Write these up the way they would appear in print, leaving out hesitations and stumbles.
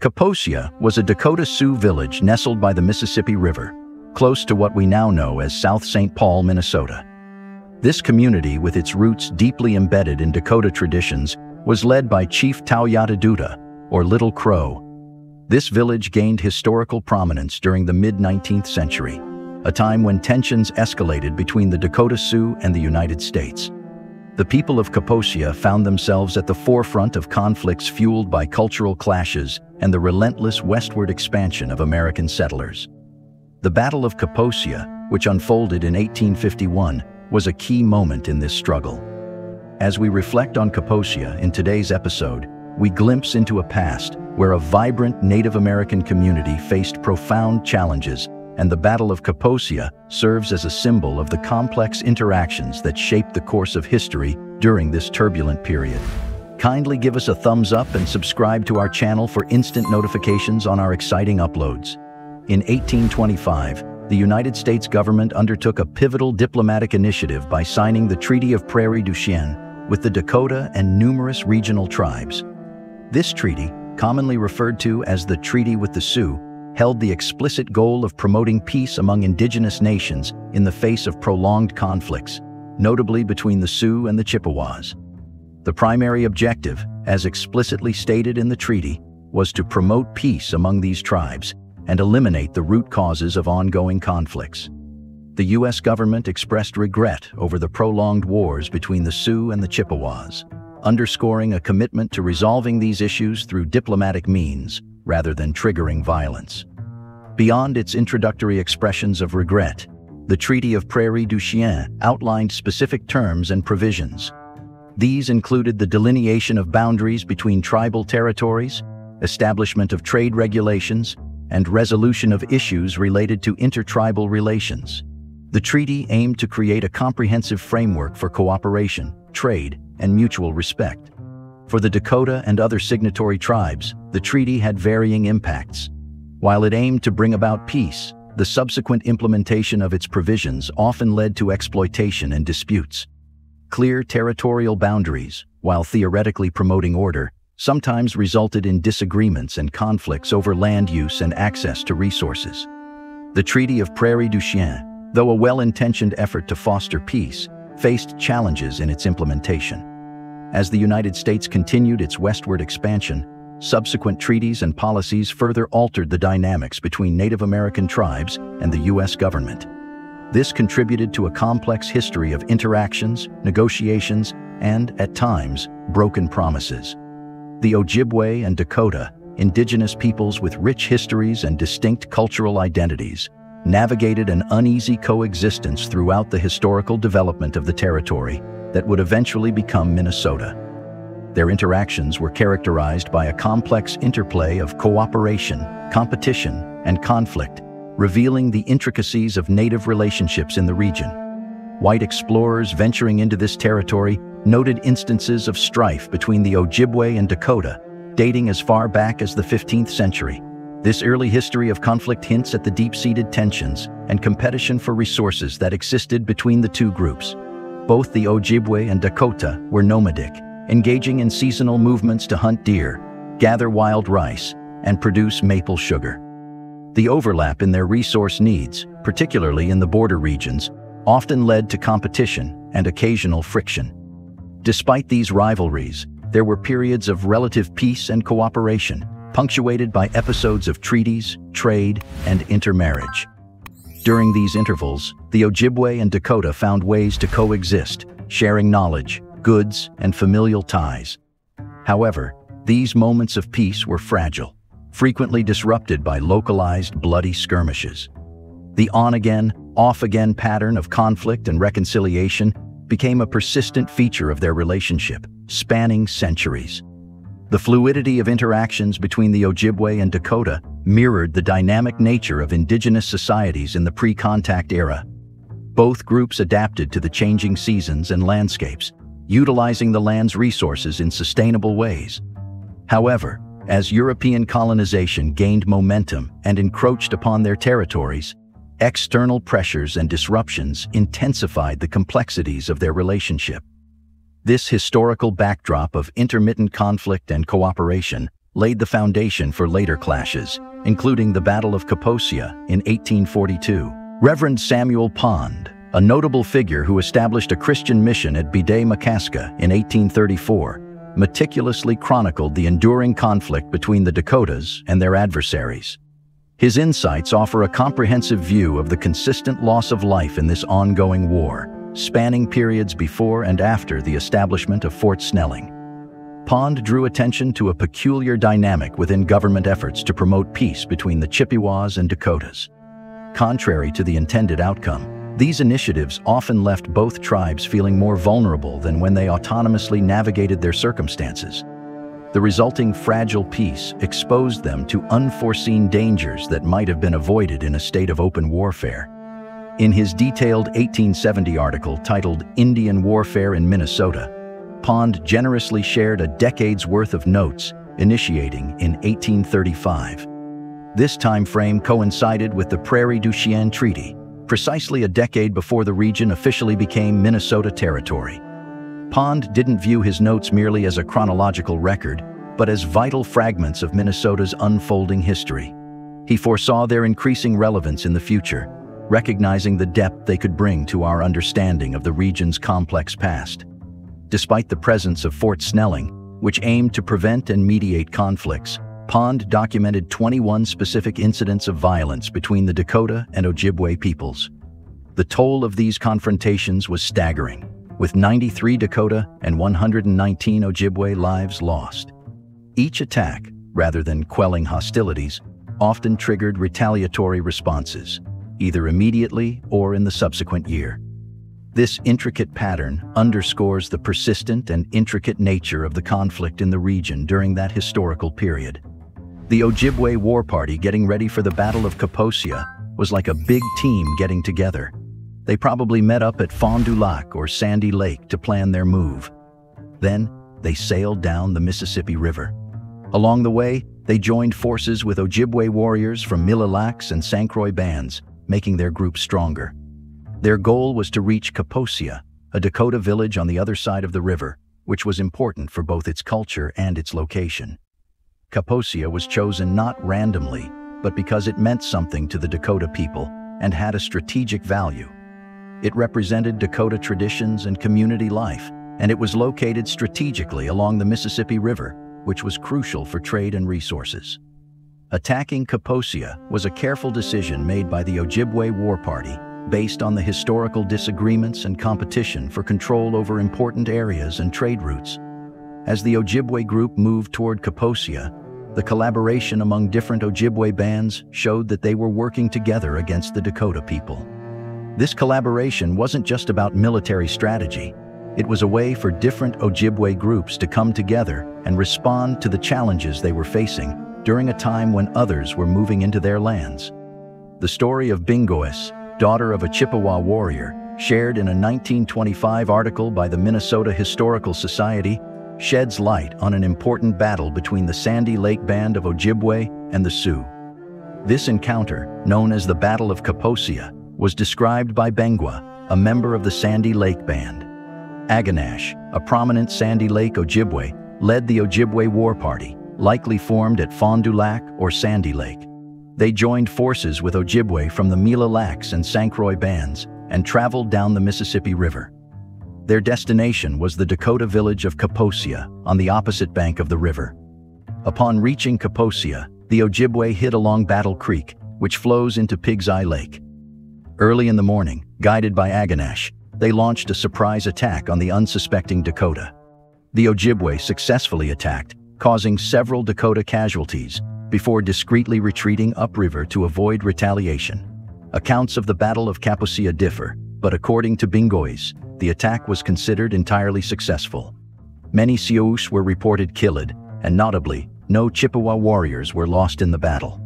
Kaposia was a Dakota Sioux village nestled by the Mississippi River, close to what we now know as South St. Paul, Minnesota. This community, with its roots deeply embedded in Dakota traditions, was led by Chief Tawyata, or Little Crow. This village gained historical prominence during the mid-19th century, a time when tensions escalated between the Dakota Sioux and the United States. The people of Kaposia found themselves at the forefront of conflicts fueled by cultural clashes and the relentless westward expansion of American settlers. The Battle of Kaposia, which unfolded in 1851, was a key moment in this struggle. As we reflect on Kaposia in today's episode, we glimpse into a past where a vibrant Native American community faced profound challenges, and the Battle of Kaposia serves as a symbol of the complex interactions that shaped the course of history during this turbulent period. Kindly give us a thumbs up and subscribe to our channel for instant notifications on our exciting uploads. In 1825, the United States government undertook a pivotal diplomatic initiative by signing the Treaty of Prairie Duen with the Dakota and numerous regional tribes. This treaty, commonly referred to as the Treaty with the Sioux, held the explicit goal of promoting peace among indigenous nations in the face of prolonged conflicts, notably between the Sioux and the Chippewas. The primary objective, as explicitly stated in the treaty, was to promote peace among these tribes and eliminate the root causes of ongoing conflicts. The U.S. government expressed regret over the prolonged wars between the Sioux and the Chippewas, underscoring a commitment to resolving these issues through diplomatic means rather than triggering violence. Beyond its introductory expressions of regret, the Treaty of Prairie Duen outlined specific terms and provisions. These included the delineation of boundaries between tribal territories, establishment of trade regulations, and resolution of issues related to intertribal relations. The treaty aimed to create a comprehensive framework for cooperation, trade, and mutual respect. For the Dakota and other signatory tribes, the treaty had varying impacts. While it aimed to bring about peace, the subsequent implementation of its provisions often led to exploitation and disputes. Clear territorial boundaries, while theoretically promoting order, sometimes resulted in disagreements and conflicts over land use and access to resources. The Treaty of Prairie Duen, though a well-intentioned effort to foster peace, faced challenges in its implementation. As the United States continued its westward expansion, subsequent treaties and policies further altered the dynamics between Native American tribes and the U.S. government. This contributed to a complex history of interactions, negotiations, and, at times, broken promises. The Ojibwe and Dakota, indigenous peoples with rich histories and distinct cultural identities, navigated an uneasy coexistence throughout the historical development of the territory that would eventually become Minnesota. Their interactions were characterized by a complex interplay of cooperation, competition, and conflict, revealing the intricacies of Native relationships in the region. White explorers venturing into this territory noted instances of strife between the Ojibwe and Dakota, dating as far back as the 15th century. This early history of conflict hints at the deep-seated tensions and competition for resources that existed between the two groups. Both the Ojibwe and Dakota were nomadic, engaging in seasonal movements to hunt deer, gather wild rice, and produce maple sugar. The overlap in their resource needs, particularly in the border regions, often led to competition and occasional friction. Despite these rivalries, there were periods of relative peace and cooperation, punctuated by episodes of treaties, trade, and intermarriage. During these intervals, the Ojibwe and Dakota found ways to coexist, sharing knowledge, goods, and familial ties. However, these moments of peace were fragile, frequently disrupted by localized bloody skirmishes. The on-again, off-again pattern of conflict and reconciliation became a persistent feature of their relationship, spanning centuries. The fluidity of interactions between the Ojibwe and Dakota mirrored the dynamic nature of indigenous societies in the pre-contact era. Both groups adapted to the changing seasons and landscapes, utilizing the land's resources in sustainable ways. However, as European colonization gained momentum and encroached upon their territories, external pressures and disruptions intensified the complexities of their relationship. This historical backdrop of intermittent conflict and cooperation laid the foundation for later clashes, including the Battle of Kaposia in 1842. Reverend Samuel Pond, a notable figure who established a Christian mission at Bide-Makaska in 1834, meticulously chronicled the enduring conflict between the Dakotas and their adversaries. His insights offer a comprehensive view of the consistent loss of life in this ongoing war, spanning periods before and after the establishment of Fort Snelling. Pond drew attention to a peculiar dynamic within government efforts to promote peace between the Chippewas and Dakotas. Contrary to the intended outcome, these initiatives often left both tribes feeling more vulnerable than when they autonomously navigated their circumstances. The resulting fragile peace exposed them to unforeseen dangers that might have been avoided in a state of open warfare. In his detailed 1870 article titled Indian Warfare in Minnesota, Pond generously shared a decade's worth of notes, initiating in 1835. This time frame coincided with the Prairie du Chien Treaty, precisely a decade before the region officially became Minnesota Territory. Pond didn't view his notes merely as a chronological record, but as vital fragments of Minnesota's unfolding history. He foresaw their increasing relevance in the future, recognizing the depth they could bring to our understanding of the region's complex past. Despite the presence of Fort Snelling, which aimed to prevent and mediate conflicts, Pond documented 21 specific incidents of violence between the Dakota and Ojibwe peoples. The toll of these confrontations was staggering, with 93 Dakota and 119 Ojibwe lives lost. Each attack, rather than quelling hostilities, often triggered retaliatory responses, either immediately or in the subsequent year. This intricate pattern underscores the persistent and intricate nature of the conflict in the region during that historical period. The Ojibwe War Party getting ready for the Battle of Kaposia was like a big team getting together. They probably met up at Fond du Lac or Sandy Lake to plan their move. Then, they sailed down the Mississippi River. Along the way, they joined forces with Ojibwe warriors from Mille Lacs and St. Croix bands, making their group stronger. Their goal was to reach Kaposia, a Dakota village on the other side of the river, which was important for both its culture and its location. Kaposia was chosen not randomly, but because it meant something to the Dakota people and had a strategic value. It represented Dakota traditions and community life, and it was located strategically along the Mississippi River, which was crucial for trade and resources. Attacking Kaposia was a careful decision made by the Ojibwe War Party, based on the historical disagreements and competition for control over important areas and trade routes. As the Ojibwe group moved toward Kaposia, the collaboration among different Ojibwe bands showed that they were working together against the Dakota people. This collaboration wasn't just about military strategy. It was a way for different Ojibwe groups to come together and respond to the challenges they were facing during a time when others were moving into their lands. The story of Bingoes, daughter of a Chippewa warrior, shared in a 1925 article by the Minnesota Historical Society, sheds light on an important battle between the Sandy Lake Band of Ojibwe and the Sioux. This encounter, known as the Battle of Kaposia, was described by Bengwa, a member of the Sandy Lake Band. Aganash, a prominent Sandy Lake Ojibwe, led the Ojibwe War Party, likely formed at Fond du Lac or Sandy Lake. They joined forces with Ojibwe from the Mille Lacs and St. Croix bands and traveled down the Mississippi River. Their destination was the Dakota village of Kaposia on the opposite bank of the river. Upon reaching Kaposia, the Ojibwe hid along Battle Creek, which flows into Pig's Eye Lake. Early in the morning, guided by Aganash, they launched a surprise attack on the unsuspecting Dakota. The Ojibwe successfully attacked, causing several Dakota casualties, before discreetly retreating upriver to avoid retaliation. Accounts of the Battle of Kaposia differ, but according to Bingoes, the attack was considered entirely successful. Many Sioux were reported killed, and notably, no Chippewa warriors were lost in the battle.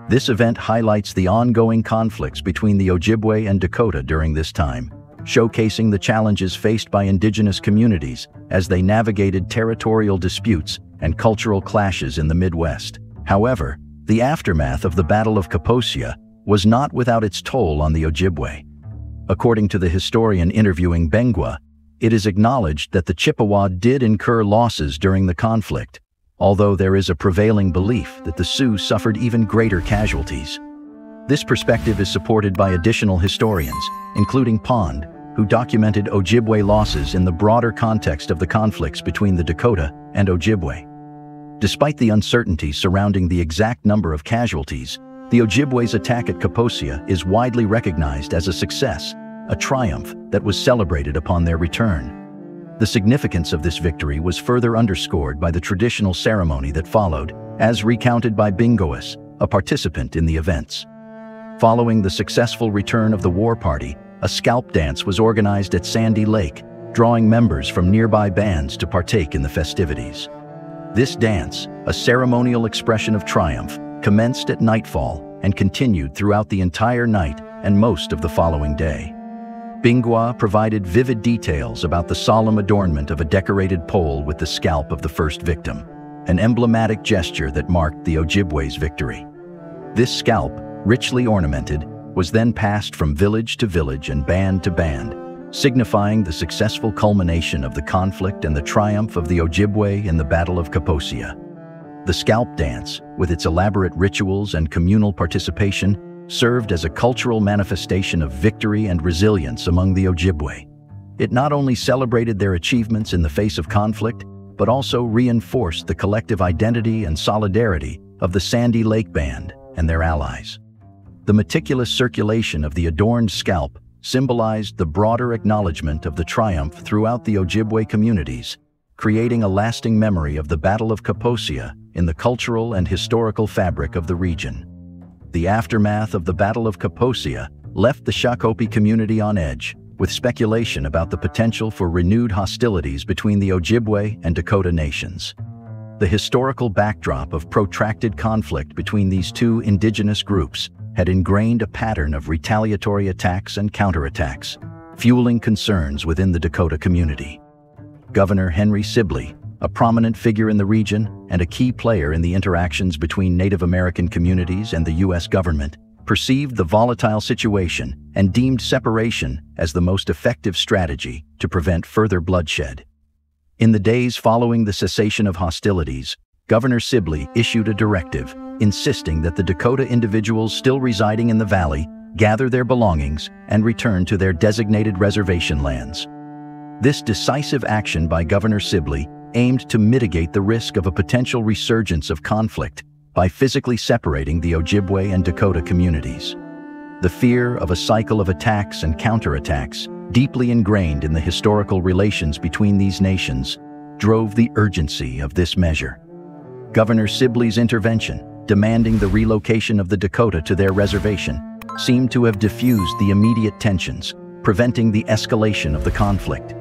This event highlights the ongoing conflicts between the Ojibwe and Dakota during this time, showcasing the challenges faced by indigenous communities as they navigated territorial disputes and cultural clashes in the Midwest. However, the aftermath of the Battle of Kaposia was not without its toll on the Ojibwe. According to the historian interviewing Bengwa, it is acknowledged that the Chippewa did incur losses during the conflict, although there is a prevailing belief that the Sioux suffered even greater casualties. This perspective is supported by additional historians, including Pond, who documented Ojibwe losses in the broader context of the conflicts between the Dakota and Ojibwe. Despite the uncertainty surrounding the exact number of casualties, the Ojibwe's attack at Kaposia is widely recognized as a success, a triumph that was celebrated upon their return. The significance of this victory was further underscored by the traditional ceremony that followed, as recounted by Bingoas, a participant in the events. Following the successful return of the war party, a scalp dance was organized at Sandy Lake, drawing members from nearby bands to partake in the festivities. This dance, a ceremonial expression of triumph, commenced at nightfall and continued throughout the entire night and most of the following day. Bingwa provided vivid details about the solemn adornment of a decorated pole with the scalp of the first victim, an emblematic gesture that marked the Ojibwe's victory. This scalp, richly ornamented, was then passed from village to village and band to band, signifying the successful culmination of the conflict and the triumph of the Ojibwe in the Battle of Kaposia. The scalp dance, with its elaborate rituals and communal participation, served as a cultural manifestation of victory and resilience among the Ojibwe. It not only celebrated their achievements in the face of conflict, but also reinforced the collective identity and solidarity of the Sandy Lake Band and their allies. The meticulous circulation of the adorned scalp symbolized the broader acknowledgement of the triumph throughout the Ojibwe communities, creating a lasting memory of the Battle of Kaposia in the cultural and historical fabric of the region. The aftermath of the Battle of Kaposia left the Shakopee community on edge, with speculation about the potential for renewed hostilities between the Ojibwe and Dakota nations. The historical backdrop of protracted conflict between these two indigenous groups had ingrained a pattern of retaliatory attacks and counterattacks, fueling concerns within the Dakota community. Governor Henry Sibley, a prominent figure in the region and a key player in the interactions between Native American communities and the U.S. government, perceived the volatile situation and deemed separation as the most effective strategy to prevent further bloodshed. In the days following the cessation of hostilities, Governor Sibley issued a directive insisting that the Dakota individuals still residing in the valley gather their belongings and return to their designated reservation lands. This decisive action by Governor Sibley aimed to mitigate the risk of a potential resurgence of conflict by physically separating the Ojibwe and Dakota communities. The fear of a cycle of attacks and counterattacks, deeply ingrained in the historical relations between these nations, drove the urgency of this measure. Governor Sibley's intervention, demanding the relocation of the Dakota to their reservation, seemed to have diffused the immediate tensions, preventing the escalation of the conflict.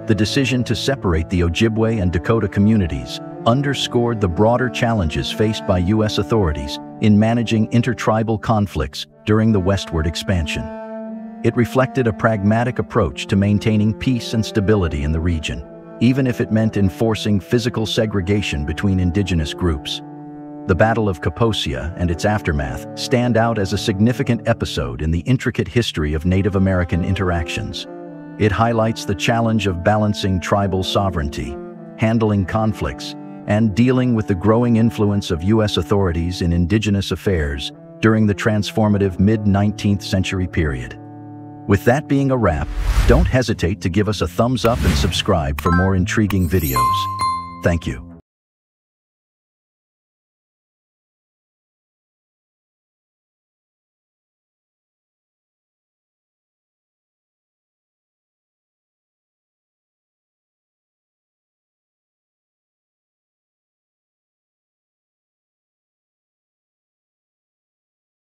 The decision to separate the Ojibwe and Dakota communities underscored the broader challenges faced by U.S. authorities in managing intertribal conflicts during the westward expansion. It reflected a pragmatic approach to maintaining peace and stability in the region, even if it meant enforcing physical segregation between indigenous groups. The Battle of Kaposia and its aftermath stand out as a significant episode in the intricate history of Native American interactions. It highlights the challenge of balancing tribal sovereignty, handling conflicts, and dealing with the growing influence of U.S. authorities in indigenous affairs during the transformative mid-19th century period. With that being a wrap, don't hesitate to give us a thumbs up and subscribe for more intriguing videos. Thank you.